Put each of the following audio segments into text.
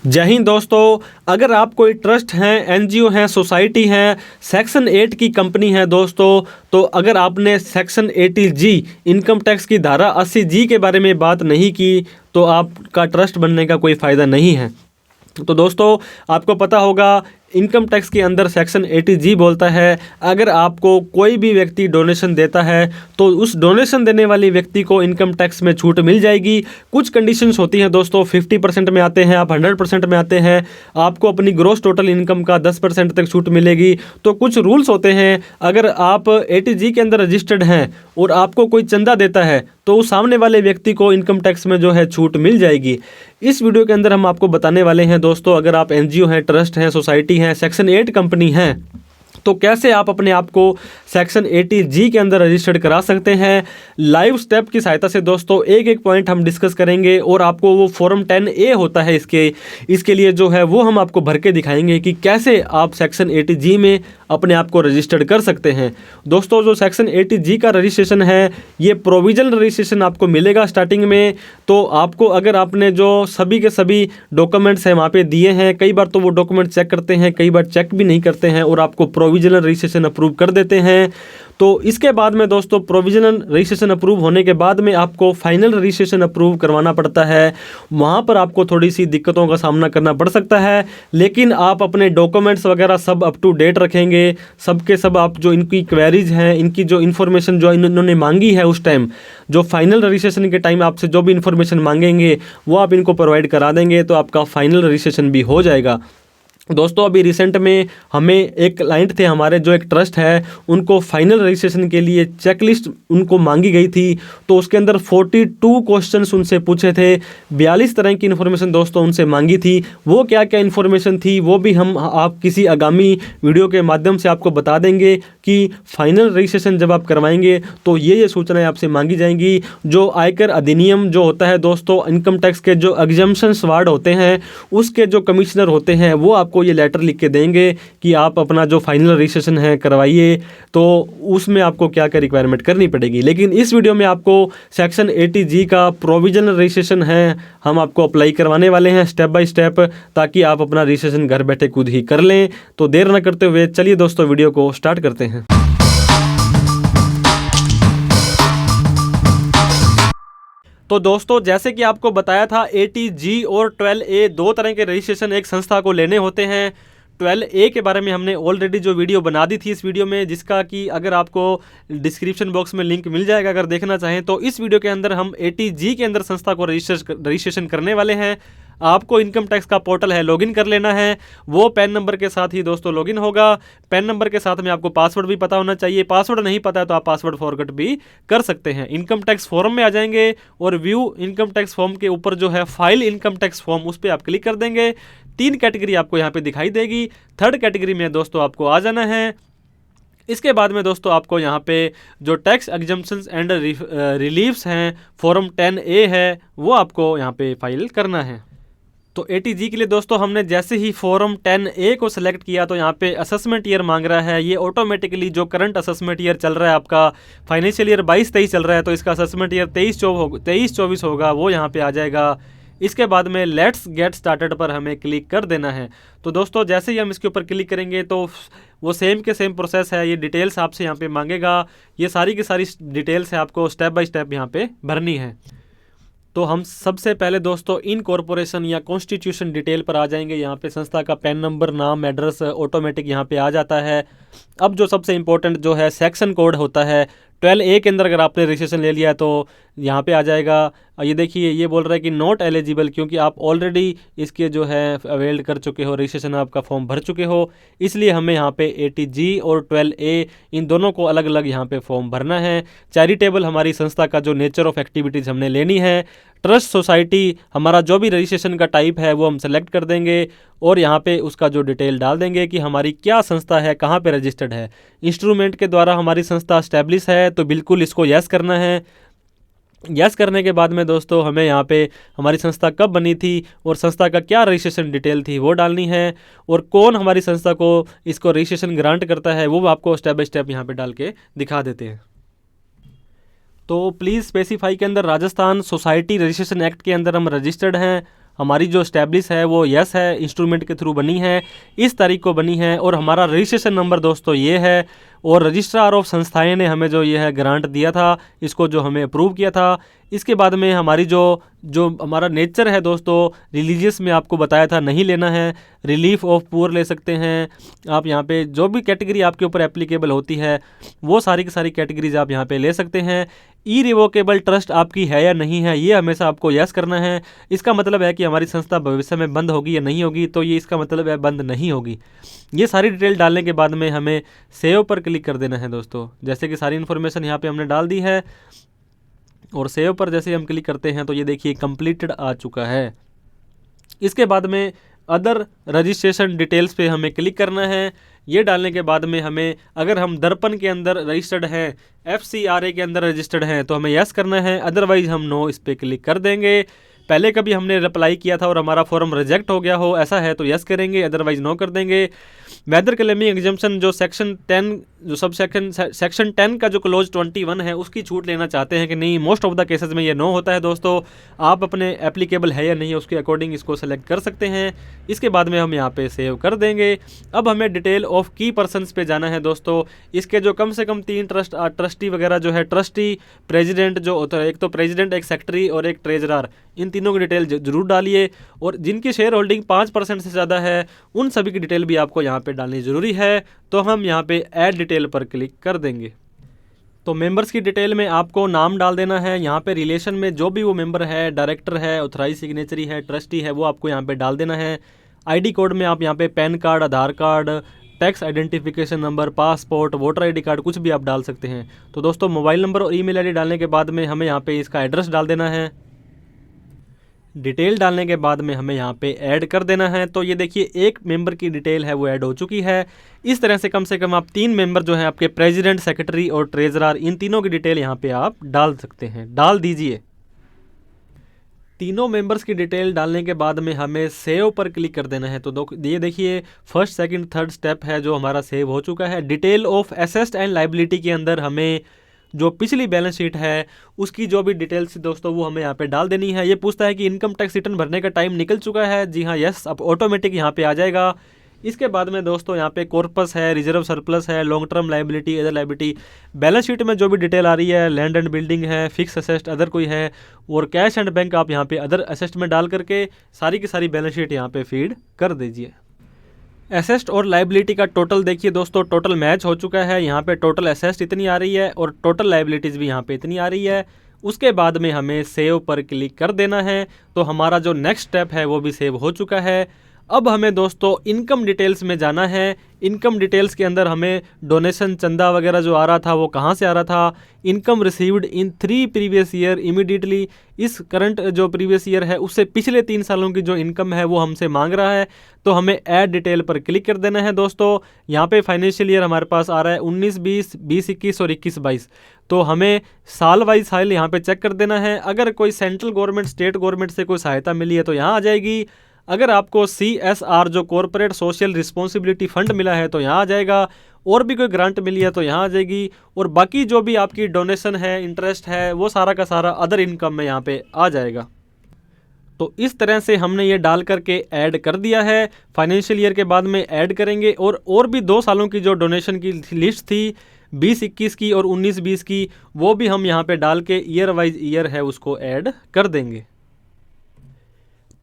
जय हिंद दोस्तों, अगर आप कोई ट्रस्ट हैं, एनजीओ हैं, सोसाइटी हैं, सेक्शन 8 की कंपनी है दोस्तों, तो अगर आपने सेक्शन 80G इनकम टैक्स की धारा 80G के बारे में बात नहीं की तो आपका ट्रस्ट बनने का कोई फ़ायदा नहीं है। तो दोस्तों, आपको पता होगा इनकम टैक्स के अंदर सेक्शन 80G बोलता है, अगर आपको कोई भी व्यक्ति डोनेशन देता है तो उस डोनेशन देने वाले व्यक्ति को इनकम टैक्स में छूट मिल जाएगी। कुछ कंडीशंस होती हैं दोस्तों, 50% में आते हैं, आप 100% में आते हैं, आपको अपनी ग्रॉस टोटल इनकम का 10% तक छूट मिलेगी। तो कुछ रूल्स होते हैं, अगर आप 80G के अंदर रजिस्टर्ड हैं और आपको कोई चंदा देता है तो उस सामने वाले व्यक्ति को इनकम टैक्स में जो है छूट मिल जाएगी। इस वीडियो के अंदर हम आपको बताने वाले हैं दोस्तों, अगर आप एनजीओ हैं, ट्रस्ट हैं, सोसाइटी हैं, सेक्शन 8 कंपनी हैं, तो कैसे आप अपने आप को सेक्शन 80G के अंदर रजिस्टर्ड करा सकते हैं। लाइव स्टेप की सहायता से दोस्तों एक एक पॉइंट हम डिस्कस करेंगे और आपको वो फॉर्म 10A होता है इसके लिए जो है वो हम आपको भर के दिखाएंगे कि कैसे आप सेक्शन 80G में अपने आप को रजिस्टर्ड कर सकते हैं। दोस्तों, जो सेक्शन 80G का रजिस्ट्रेशन है ये प्रोविजनल रजिस्ट्रेशन आपको मिलेगा स्टार्टिंग में। तो आपको अगर आपने जो सभी के सभी डॉक्यूमेंट्स हैं वहाँ पे दिए हैं, कई बार तो वो डॉक्यूमेंट चेक करते हैं, कई बार चेक भी नहीं करते हैं और आपको प्रोविजनल रजिस्ट्रेशन अप्रूव कर देते हैं। तो इसके बाद में दोस्तों प्रोविजनल रजिस्ट्रेशन अप्रूव होने के बाद में आपको फाइनल रजिस्ट्रेशन अप्रूव करवाना पड़ता है। वहाँ पर आपको थोड़ी सी दिक्कतों का सामना करना पड़ सकता है, लेकिन आप अपने डॉक्यूमेंट्स वगैरह सब अप टू डेट रखेंगे। सब के सब आप जो इनकी क्वेरीज हैं, इनकी जो इन्फॉर्मेशन जो इन्होंने मांगी है उस टाइम, जो फाइनल रजिस्ट्रेशन के टाइम आपसे जो भी इन्फॉर्मेशन मांगेंगे वो आप इनको प्रोवाइड करा देंगे तो आपका फाइनल रजिस्ट्रेशन भी हो जाएगा। दोस्तों, अभी रिसेंट में हमें एक क्लाइंट थे हमारे, जो एक ट्रस्ट है, उनको फाइनल रजिस्ट्रेशन के लिए चेकलिस्ट उनको मांगी गई थी। तो उसके अंदर 42 क्वेश्चंस उनसे पूछे थे, 42 तरह की इन्फॉर्मेशन दोस्तों उनसे मांगी थी। वो क्या क्या इन्फॉर्मेशन थी वो भी हम आप किसी आगामी वीडियो के माध्यम से आपको बता देंगे कि फाइनल रजिस्ट्रेशन जब आप करवाएंगे तो ये सूचनाएं आपसे मांगी जाएंगी। जो आयकर अधिनियम जो होता है दोस्तों, इनकम टैक्स के जो एग्जम्पशंस वार्ड होते हैं उसके जो कमिश्नर होते हैं वो आपको ये लेटर लिख के देंगे कि आप अपना जो फाइनल रजिस्ट्रेशन है करवाइए। तो उसमें आपको क्या क्या रिक्वायरमेंट करनी पड़ेगी, लेकिन इस वीडियो में आपको सेक्शन 80G का प्रोविजनल रजिस्ट्रेशन है हम आपको अप्लाई करवाने वाले हैं स्टेप बाय स्टेप, ताकि आप अपना रजिस्ट्रेशन घर बैठे खुद ही कर लें। तो देर न करते हुए चलिए दोस्तों वीडियो को स्टार्ट करते हैं। तो दोस्तों, जैसे कि आपको बताया था 80G और 12A दो तरह के रजिस्ट्रेशन एक संस्था को लेने होते हैं। 12A के बारे में हमने ऑलरेडी जो वीडियो बना दी थी इस वीडियो में, जिसका कि अगर आपको डिस्क्रिप्शन बॉक्स में लिंक मिल जाएगा अगर देखना चाहें। तो इस वीडियो के अंदर हम 80G के अंदर संस्था को रजिस्ट्रेशन करने वाले हैं। आपको इनकम टैक्स का पोर्टल है, लॉगिन कर लेना है। वो पैन नंबर के साथ ही दोस्तों लॉगिन होगा। पैन नंबर के साथ में आपको पासवर्ड भी पता होना चाहिए। पासवर्ड नहीं पता है तो आप पासवर्ड फॉरगेट भी कर सकते हैं। इनकम टैक्स फॉर्म में आ जाएंगे और व्यू इनकम टैक्स फॉर्म के ऊपर जो है फाइल इनकम टैक्स फॉर्म, उस पर आप क्लिक कर देंगे। 3 कैटेगरी आपको यहाँ पे दिखाई देगी। 3rd कैटेगरी में दोस्तों आपको आ जाना है। इसके बाद में दोस्तों आपको यहाँ पे जो टैक्स एग्जम्पशंस एंड रिलीफ्स हैं, फॉर्म 10A है, वो आपको यहाँ पे फाइल करना है। तो 80G के लिए दोस्तों हमने जैसे ही फॉर्म 10A को सिलेक्ट किया तो यहाँ पे असेसमेंट ईयर मांग रहा है। ये ऑटोमेटिकली जो करंट असेसमेंट ईयर चल रहा है, आपका फाइनेंशियल ईयर 22-23 चल रहा है, तो इसका असेसमेंट ईयर 23-24 होगा, वो यहाँ पे आ जाएगा। इसके बाद में लेट्स गेट स्टार्टेड पर हमें क्लिक कर देना है। तो दोस्तों, जैसे ही हम इसके ऊपर क्लिक करेंगे तो वो सेम के सेम प्रोसेस है। ये डिटेल्स आपसे यहाँ पे मांगेगा। ये सारी की सारी डिटेल्स है, आपको स्टेप बाय स्टेप यहाँ पे भरनी है। तो हम सबसे पहले दोस्तों इन कॉर्पोरेशन या कॉन्स्टिट्यूशन डिटेल पर आ जाएंगे। यहाँ पे संस्था का पैन नंबर, नाम, एड्रेस ऑटोमेटिक यहाँ पे आ जाता है। अब जो सबसे इम्पोर्टेंट जो है सेक्शन कोड होता है, 12A के अंदर अगर आपने रजिस्ट्रेशन ले लिया है तो यहाँ पे आ जाएगा। ये देखिए, ये बोल रहा है कि नॉट एलिजिबल, क्योंकि आप ऑलरेडी इसके जो है अवेल्ड कर चुके हो, रजिस्ट्रेशन आपका फॉर्म भर चुके हो, इसलिए हमें यहाँ पे 80G और 12A इन दोनों को अलग अलग यहाँ पे फॉर्म भरना है। चैरिटेबल हमारी संस्था का जो नेचर ऑफ एक्टिविटीज़ हमने लेनी है। ट्रस्ट सोसाइटी हमारा जो भी रजिस्ट्रेशन का टाइप है वो हम सेलेक्ट कर देंगे और यहाँ पे उसका जो डिटेल डाल देंगे कि हमारी क्या संस्था है, कहाँ पे रजिस्टर्ड है। इंस्ट्रूमेंट के द्वारा हमारी संस्था एस्टैब्लिश है तो बिल्कुल इसको यस करना है। यस करने के बाद में दोस्तों हमें यहाँ पे हमारी संस्था कब बनी थी और संस्था का क्या रजिस्ट्रेशन डिटेल थी वो डालनी है, और कौन हमारी संस्था को इसको रजिस्ट्रेशन ग्रांट करता है वो आपको स्टेप बाय स्टेप यहाँ पे डाल के दिखा देते हैं। तो प्लीज़ स्पेसिफाई के अंदर राजस्थान सोसाइटी रजिस्ट्रेशन एक्ट के अंदर हम रजिस्टर्ड हैं, हमारी जो स्टैब्लिश है वो यस है, इंस्ट्रूमेंट के थ्रू बनी है, इस तारीख को बनी है, और हमारा रजिस्ट्रेशन नंबर दोस्तों ये है, और रजिस्ट्रार ऑफ संस्थाएं ने हमें जो ये है ग्रांट दिया था, इसको जो हमें अप्रूव किया था। इसके बाद में हमारी जो हमारा नेचर है दोस्तों, रिलीजियस में आपको बताया था नहीं लेना है, रिलीफ ऑफ पुअर ले सकते हैं आप। यहाँ पे जो भी कैटेगरी आपके ऊपर एप्लीकेबल होती है वो सारी की सारी कैटेगरीज आप यहाँ पे ले सकते हैं। इरिवोकेबल ट्रस्ट आपकी है या नहीं है, ये हमेशा आपको यस करना है। इसका मतलब है कि हमारी संस्था भविष्य में बंद होगी या नहीं होगी, तो ये इसका मतलब है बंद नहीं होगी। ये सारी डिटेल डालने के बाद में हमें सेव पर क्लिक कर देना है दोस्तों। जैसे कि सारी इन्फॉर्मेशन यहाँ पे हमने डाल दी है, और सेव पर जैसे हम क्लिक करते हैं तो ये देखिए कंप्लीटेड आ चुका है। इसके बाद में अदर रजिस्ट्रेशन डिटेल्स पे हमें क्लिक करना है। ये डालने के बाद में हमें, अगर हम दर्पण के अंदर रजिस्टर्ड हैं, FCRA के अंदर रजिस्टर्ड हैं, तो हमें यस करना है, अदरवाइज हम नो इस पर क्लिक कर देंगे। पहले कभी हमने अप्लाई किया था और हमारा फॉर्म रिजेक्ट हो गया हो, ऐसा है तो यस करेंगे, अदरवाइज नो कर देंगे। वेदर क्लेमिंग एग्जाम्पशन जो सेक्शन 10 जो सब सेक्शन 10 का जो क्लोज 21 है उसकी छूट लेना चाहते हैं कि नहीं, मोस्ट ऑफ द केसेस में ये नो होता है दोस्तों। आप अपने एप्लीकेबल है या नहीं उसके अकॉर्डिंग इसको सेलेक्ट कर सकते हैं। इसके बाद में हम यहाँ पे सेव कर देंगे। अब हमें डिटेल ऑफ की पर्सनस पे जाना है दोस्तों। इसके जो कम से कम 3 ट्रस्टी वगैरह जो है, ट्रस्टी प्रेजिडेंट जो होता है, एक तो प्रेजिडेंट, एक सेक्रेटरी और एक ट्रेजरर, इन तीनों की डिटेल जरूर डालिए। और जिनकी शेयर होल्डिंग 5% से ज़्यादा है उन सभी की डिटेल भी आपको यहाँ पे डालनी ज़रूरी है। तो हम यहाँ पे ऐड डिटेल पर क्लिक कर देंगे। तो मेंबर्स की डिटेल में आपको नाम डाल देना है। यहाँ पे रिलेशन में जो भी वो मेंबर है, डायरेक्टर है, ऑथराइज सिग्नेचरी है, ट्रस्टी है, वो आपको यहाँ पे डाल देना है। आईडी कोड में आप यहाँ पे PAN card, Aadhaar card, tax identification number, passport, voter ID card, कुछ भी आप डाल सकते हैं। तो दोस्तों मोबाइल नंबर और ईमेल आईडी डालने के बाद में हमें यहाँ पे इसका एड्रेस डाल देना है। डिटेल डालने के बाद में हमें यहाँ पे ऐड कर देना है। तो ये देखिए एक मेंबर की डिटेल है वो ऐड हो चुकी है। इस तरह से कम आप 3 मेंबर जो है आपके प्रेसिडेंट, सेक्रेटरी और ट्रेजरर, इन तीनों की डिटेल यहाँ पे आप डाल सकते हैं, डाल दीजिए। तीनों मेंबर्स की डिटेल डालने के बाद में हमें सेव पर क्लिक कर देना है। तो ये देखिए फर्स्ट, सेकंड, थर्ड स्टेप है जो हमारा सेव हो चुका है। Detail of assets and liability के अंदर हमें जो पिछली बैलेंस शीट है उसकी जो भी डिटेल्स दोस्तों वो हमें यहाँ पे डाल देनी है। ये पूछता है कि इनकम टैक्स रिटर्न भरने का टाइम निकल चुका है। जी हाँ, यस, अब ऑटोमेटिक यहाँ पे आ जाएगा। इसके बाद में दोस्तों यहाँ पे कॉर्पस है, रिजर्व सरप्लस है, long term liability, other liability, balance sheet में जो भी डिटेल आ रही है, लैंड एंड बिल्डिंग है, फिक्स असेस्ट अदर कोई है, और कैश एंड बैंक आप यहाँ पे अदर असेस्ट में डाल करके सारी की सारी बैलेंस शीट यहाँ पे फीड कर दीजिए। एसेस्ट और लाइबिलिटी का टोटल देखिए दोस्तों, टोटल मैच हो चुका है। यहाँ पे टोटल एसेस्ट इतनी आ रही है और टोटल लाइबिलिटीज़ भी यहाँ पे इतनी आ रही है। उसके बाद में हमें सेव पर क्लिक कर देना है। तो हमारा जो नेक्स्ट स्टेप है वो भी सेव हो चुका है। अब हमें दोस्तों इनकम डिटेल्स में जाना है। इनकम डिटेल्स के अंदर हमें डोनेशन, चंदा वगैरह जो आ रहा था वो कहाँ से आ रहा था, income received in 3 previous year immediately, इस करंट जो प्रीवियस ईयर है उससे पिछले 3 सालों की जो इनकम है वो हमसे मांग रहा है। तो हमें ऐड डिटेल पर क्लिक कर देना है दोस्तों। यहाँ पे फाइनेंशियल ईयर हमारे पास आ रहा है 19-20, 20-21 और 21-22। तो हमें साल वाइज साल यहाँ पे चेक कर देना है। अगर कोई सेंट्रल गवर्नमेंट, स्टेट गवर्नमेंट से कोई सहायता मिली है तो यहाँ आ जाएगी। अगर आपको CSR जो कॉर्पोरेट सोशल रिस्पॉन्सिबिलिटी फंड मिला है तो यहाँ आ जाएगा। और भी कोई ग्रांट मिली है तो यहाँ आ जाएगी। और बाकी जो भी आपकी डोनेशन है, इंटरेस्ट है, वो सारा का सारा अदर इनकम में यहाँ पे आ जाएगा। तो इस तरह से हमने ये डाल करके ऐड कर दिया है। फाइनेंशियल ईयर के बाद में ऐड करेंगे और भी 2 सालों की जो डोनेशन की लिस्ट थी 20-21 की और 19-20 की, वो भी हम यहाँ पे डाल के ईयर वाइज ईयर है उसको ऐड कर देंगे।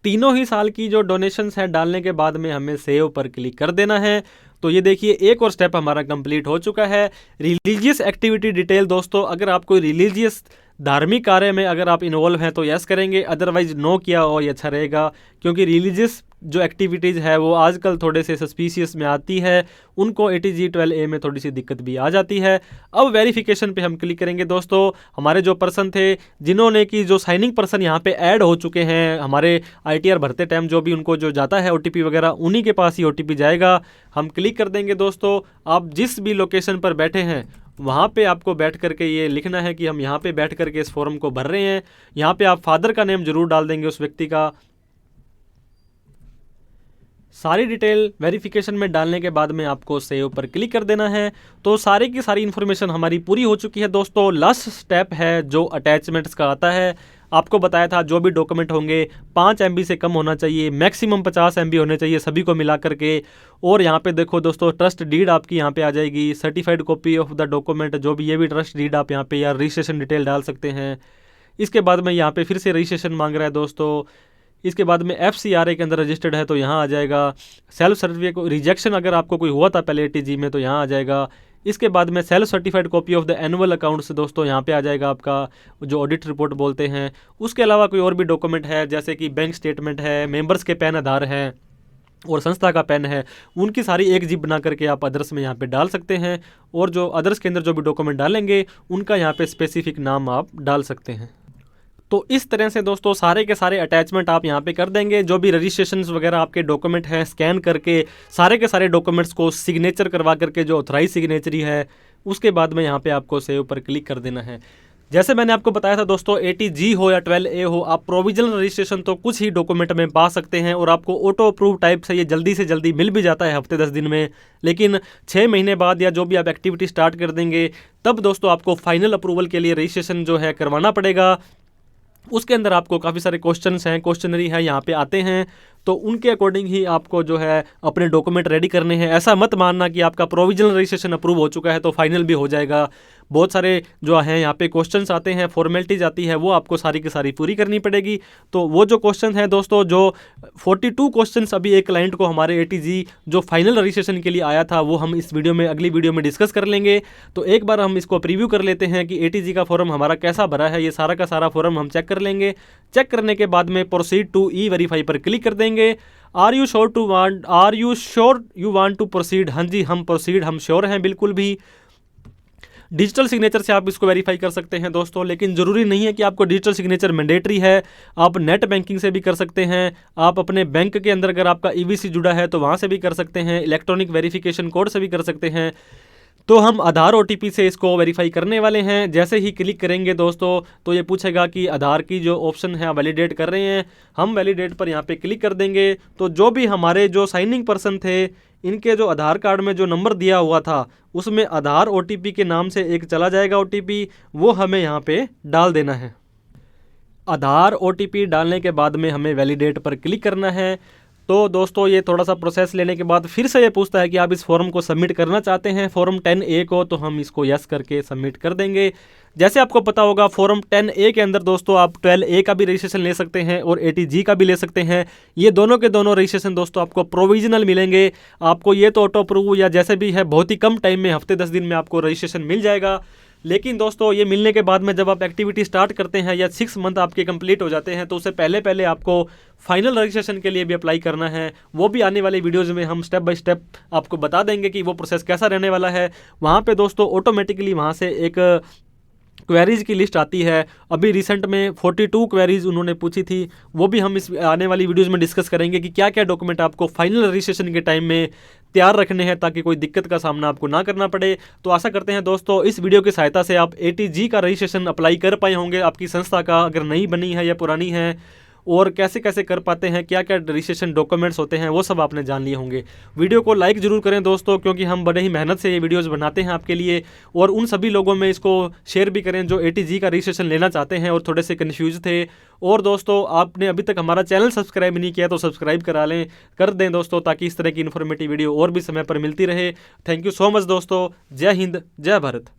तीनों ही साल की जो डोनेशंस है डालने के बाद में हमें सेव पर क्लिक कर देना है। तो ये देखिए एक और स्टेप हमारा कंप्लीट हो चुका है। रिलीजियस एक्टिविटी डिटेल दोस्तों, अगर आप कोई रिलीजियस धार्मिक कार्य में अगर आप इन्वॉल्व हैं तो यस करेंगे, अदरवाइज नो किया हो ये अच्छा रहेगा। क्योंकि रिलीजियस जो एक्टिविटीज़ है वो आजकल थोड़े से सस्पिशियस में आती है, उनको ATG 12A में थोड़ी सी दिक्कत भी आ जाती है। अब वेरिफिकेशन पे हम क्लिक करेंगे दोस्तों। हमारे जो पर्सन थे जिन्होंने कि जो साइनिंग पर्सन यहाँ पे ऐड हो चुके हैं, हमारे ITR भरते टाइम जो भी उनको जो जाता है OTP वगैरह, उन्हीं के पास ही OTP जाएगा। हम क्लिक कर देंगे दोस्तों। आप जिस भी लोकेशन पर बैठे हैं वहाँ पे आपको बैठ करके ये लिखना है कि हम यहाँ पे बैठ करके इस फॉर्म को भर रहे हैं। यहाँ पे आप फादर का नेम जरूर डाल देंगे उस व्यक्ति का, सारी डिटेल वेरिफिकेशन में डालने के बाद में आपको सेव पर क्लिक कर देना है। तो सारी की सारी इन्फॉर्मेशन हमारी पूरी हो चुकी है दोस्तों। लास्ट स्टेप है जो अटैचमेंट्स का आता है। आपको बताया था जो भी डॉक्यूमेंट होंगे 5 MB से कम होना चाहिए, मैक्सिमम 50 MB होने चाहिए सभी को मिला करके। और यहाँ पे देखो दोस्तों, ट्रस्ट डीड आपकी यहाँ पे आ जाएगी, certified copy of the document, जो भी ये भी ट्रस्ट डीड आप यहाँ पे या रजिस्ट्रेशन डिटेल डाल सकते हैं। इसके बाद में यहाँ पे फिर से रजिस्ट्रेशन मांग रहा है दोस्तों। इसके बाद में FCRA के अंदर रजिस्टर्ड है तो यहाँ आ जाएगा। सेल्फ सर्टिफिकेट रिजेक्शन अगर आपको कोई हुआ था पहले ATG में तो यहाँ आ जाएगा। इसके बाद में self certified copy of the annual accounts दोस्तों यहाँ पे आ जाएगा आपका, जो ऑडिट रिपोर्ट बोलते हैं। उसके अलावा कोई और भी डॉक्यूमेंट है जैसे कि बैंक स्टेटमेंट है, मेंबर्स के पैन आधार हैं और संस्था का पैन है, उनकी सारी एक जीप बना करके आप अदर्स में यहाँ पे डाल सकते हैं। और जो अदर्स के अंदर जो भी डॉक्यूमेंट डालेंगे उनका यहाँ पे स्पेसिफिक नाम आप डाल सकते हैं। तो इस तरह से दोस्तों सारे के सारे अटैचमेंट आप यहाँ पे कर देंगे। जो भी रजिस्ट्रेशन वगैरह आपके डॉक्यूमेंट हैं स्कैन करके सारे के सारे डॉक्यूमेंट्स को सिग्नेचर करवा करके जो ऑथराइज सिग्नेचरी है उसके बाद में यहाँ पे आपको सेव पर क्लिक कर देना है। जैसे मैंने आपको बताया था दोस्तों, ATG हो या 12A हो, आप प्रोविजनल रजिस्ट्रेशन तो कुछ ही डॉक्यूमेंट में पा सकते हैं और आपको ऑटो अप्रूव टाइप से ये जल्दी मिल भी जाता है हफ्ते 10 दिन में। लेकिन 6 महीने बाद या जो भी आप एक्टिविटी स्टार्ट कर देंगे तब दोस्तों आपको फाइनल अप्रूवल के लिए रजिस्ट्रेशन जो है करवाना पड़ेगा। उसके अंदर आपको काफ़ी सारे क्वेश्चंस हैं, क्वेश्चनरी है यहाँ पे आते हैं, तो उनके अकॉर्डिंग ही आपको जो है अपने डॉक्यूमेंट रेडी करने हैं। ऐसा मत मानना कि आपका प्रोविजनल रजिस्ट्रेशन अप्रूव हो चुका है तो फाइनल भी हो जाएगा। बहुत सारे जो हैं यहाँ पे क्वेश्चंस आते हैं, फॉर्मेलिटीज आती है, वो आपको सारी की सारी पूरी करनी पड़ेगी। तो वो जो क्वेश्चन हैं दोस्तों, जो 42 क्वेश्चंस अभी एक क्लाइंट को हमारे ATG जो फाइनल रजिस्ट्रेशन के लिए आया था वो हम इस वीडियो में अगली वीडियो में डिस्कस कर लेंगे। तो एक बार हम इसको प्रीव्यू कर लेते हैं कि ATG का फॉर्म हमारा कैसा भरा है। ये सारा का सारा फॉर्म हम चेक कर लेंगे। चेक करने के बाद में प्रोसीड टू E-वेरीफाई पर क्लिक कर देंगे। Are you sure you want to proceed? हाँ जी, हम श्योर हैं बिल्कुल भी। डिजिटल सिग्नेचर से आप इसको वेरीफाई कर सकते हैं दोस्तों, लेकिन ज़रूरी नहीं है कि आपको डिजिटल सिग्नेचर मैंडेटरी है। आप नेट बैंकिंग से भी कर सकते हैं। आप अपने बैंक के अंदर अगर आपका EVC जुड़ा है तो वहाँ से भी कर सकते हैं। इलेक्ट्रॉनिक वेरिफिकेशन कोड से भी कर सकते हैं। तो हम आधार OTP से इसको वेरीफाई करने वाले हैं। जैसे ही क्लिक करेंगे दोस्तों तो ये पूछेगा कि आधार की जो ऑप्शन है वैलिडेट कर रहे हैं। हम वैलिडेट पर यहाँ पे क्लिक कर देंगे। तो जो भी हमारे जो साइनिंग पर्सन थे इनके जो आधार कार्ड में जो नंबर दिया हुआ था उसमें आधार OTP के नाम से एक चला जाएगा OTP, वो हमें यहाँ पे डाल देना है। आधार OTP डालने के बाद में हमें वैलिडेट पर क्लिक करना है। तो दोस्तों ये थोड़ा सा प्रोसेस लेने के बाद फिर से ये पूछता है कि आप इस फॉर्म को सबमिट करना चाहते हैं, फॉर्म 10A को, तो हम इसको यस करके सबमिट कर देंगे। जैसे आपको पता होगा फॉर्म 10A के अंदर दोस्तों आप 12A का भी रजिस्ट्रेशन ले सकते हैं और ATG का भी ले सकते हैं। ये दोनों के दोनों रजिस्ट्रेशन दोस्तों आपको प्रोविजनल मिलेंगे। आपको ये तो ऑटो अप्रूव या जैसे भी है बहुत ही कम टाइम में, हफ्ते 10 दिन में आपको रजिस्ट्रेशन मिल जाएगा। लेकिन दोस्तों ये मिलने के बाद में जब आप एक्टिविटी स्टार्ट करते हैं या 6 मंथ आपके कंप्लीट हो जाते हैं तो उससे पहले आपको फाइनल रजिस्ट्रेशन के लिए भी अप्लाई करना है। वो भी आने वाली वीडियोज़ में हम स्टेप बाय स्टेप आपको बता देंगे कि वो प्रोसेस कैसा रहने वाला है। वहाँ पे दोस्तों ऑटोमेटिकली वहाँ से एक क्वेरीज़ की लिस्ट आती है। अभी रिसेंट में 42 क्वेरीज़ उन्होंने पूछी थी, वो भी हम इस आने वाली वीडियोज़ में डिस्कस करेंगे कि क्या क्या डॉक्यूमेंट आपको फाइनल रजिस्ट्रेशन के टाइम में तैयार रखने हैं ताकि कोई दिक्कत का सामना आपको ना करना पड़े। तो आशा करते हैं दोस्तों इस वीडियो की सहायता से आप ATG का रजिस्ट्रेशन अप्लाई कर पाए होंगे। आपकी संस्था का अगर नई बनी है या पुरानी है, और कैसे कैसे कर पाते हैं, क्या क्या रजिस्ट्रेशन डॉक्यूमेंट्स होते हैं, वो सब आपने जान लिए होंगे। वीडियो को लाइक ज़रूर करें दोस्तों, क्योंकि हम बड़े ही मेहनत से ये वीडियोस बनाते हैं आपके लिए। और उन सभी लोगों में इसको शेयर भी करें जो ATG का रजिस्ट्रेशन लेना चाहते हैं और थोड़े से कन्फ्यूज थे। और दोस्तों आपने अभी तक हमारा चैनल सब्सक्राइब नहीं किया तो सब्सक्राइब कर दें दोस्तों, ताकि इस तरह की इन्फॉर्मेटिव वीडियो और भी समय पर मिलती रहे। थैंक यू सो मच दोस्तों। जय हिंद, जय भारत।